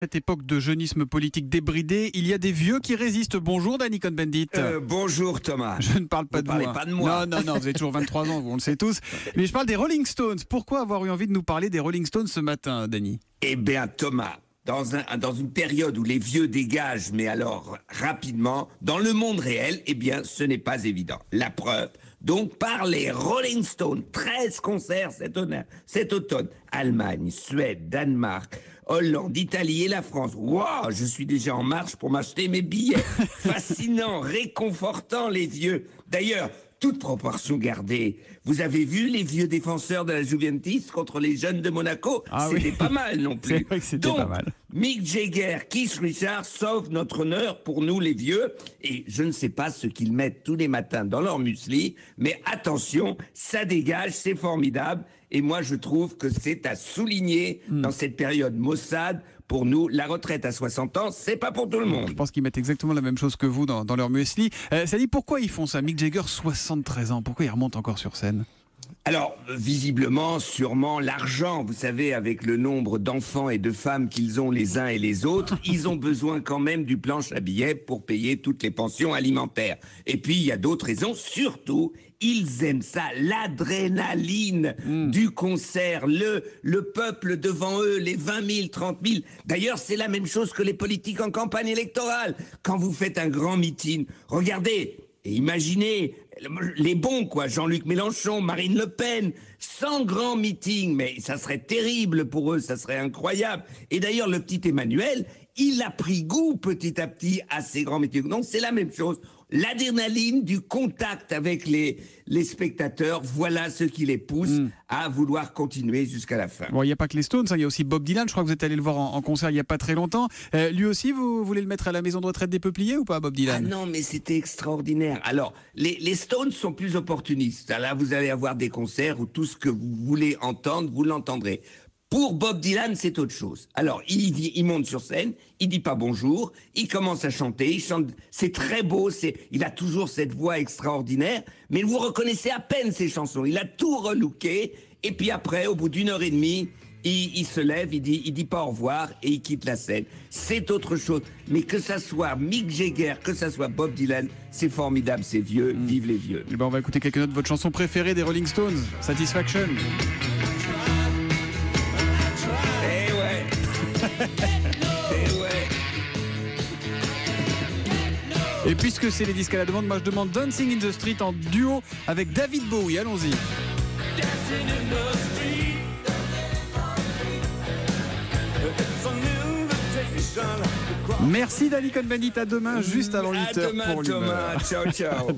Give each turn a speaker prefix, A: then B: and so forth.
A: Cette époque de jeunisme politique débridé, il y a des vieux qui résistent. Bonjour Danny Cohn-Bendit.
B: Bonjour Thomas.
A: Je ne parle pas
B: Vous
A: de
B: parlez
A: moi.
B: pas de moi.
A: Non, vous avez toujours 23 ans, on le sait tous. Mais je parle des Rolling Stones. Pourquoi avoir eu envie de nous parler des Rolling Stones ce matin, Danny?
B: Eh bien Thomas, dans une période où les vieux dégagent, mais alors rapidement, dans le monde réel, eh bien ce n'est pas évident. La preuve, donc par les Rolling Stones, 13 concerts cet automne. Allemagne, Suède, Danemark, Hollande, Italie et la France. Waouh, je suis déjà en marche pour m'acheter mes billets. Fascinant, réconfortant les vieux. D'ailleurs, toute proportion gardée, vous avez vu les vieux défenseurs de la Juventus contre les jeunes de Monaco? C'était pas mal non plus.
A: C'est vrai que c'était
B: Donc,
A: pas mal.
B: Mick Jagger, Keith Richards sauvent notre honneur pour nous les vieux. Et je ne sais pas ce qu'ils mettent tous les matins dans leur muesli, mais attention, ça dégage, c'est formidable. Et moi, je trouve que c'est à souligner dans cette période maussade. Pour nous, la retraite à 60 ans, c'est pas pour tout le monde.
A: Je pense qu'ils mettent exactement la même chose que vous dans leur muesli. Ça dit pourquoi ils font ça? Mick Jagger, 73 ans, pourquoi il remonte encore sur scène?
B: Alors, visiblement, sûrement, l'argent, vous savez, avec le nombre d'enfants et de femmes qu'ils ont les uns et les autres, ils ont besoin quand même du planche à billets pour payer toutes les pensions alimentaires. Et puis, il y a d'autres raisons, surtout, ils aiment ça, l'adrénaline du concert, le peuple devant eux, les 20 000, 30 000. D'ailleurs, c'est la même chose que les politiques en campagne électorale. Quand vous faites un grand meeting, regardez, et imaginez les bons, quoi, Jean-Luc Mélenchon, Marine Le Pen, 100 grands meetings, mais ça serait terrible pour eux, ça serait incroyable. Et d'ailleurs, le petit Emmanuel, il a pris goût petit à petit à ces grands meetings. Donc c'est la même chose. L'adrénaline du contact avec les spectateurs, voilà ce qui les pousse à vouloir continuer jusqu'à la fin.
A: Bon, il n'y a pas que les Stones, il y a aussi Bob Dylan. Je crois que vous êtes allé le voir en concert il n'y a pas très longtemps. Lui aussi, vous voulez le mettre à la maison de retraite des Peupliers ou pas, Bob Dylan?
B: Ah non, mais c'était extraordinaire. Alors, les Stones sont plus opportunistes. Là, vous allez avoir des concerts où tout ce que vous voulez entendre, vous l'entendrez. Pour Bob Dylan, c'est autre chose. Alors, il monte sur scène, il dit pas bonjour, il commence à chanter, il chante, c'est très beau, il a toujours cette voix extraordinaire, mais vous reconnaissez à peine ses chansons. Il a tout relooké, et puis après, au bout d'une heure et demie, il se lève, il dit pas au revoir, et il quitte la scène. C'est autre chose. Mais que ça soit Mick Jagger, que ça soit Bob Dylan, c'est formidable, c'est vieux, vive les vieux.
A: Eh ben, on va écouter quelques notes de votre chanson préférée des Rolling Stones, Satisfaction. Et puisque c'est les disques à la demande, moi je demande Dancing in the Street en duo avec David Bowie. Allons-y. Merci Danny Cohn-Bendit, à demain juste avant 8h
B: À demain
A: pour l'humeur.
B: Thomas, ciao ciao.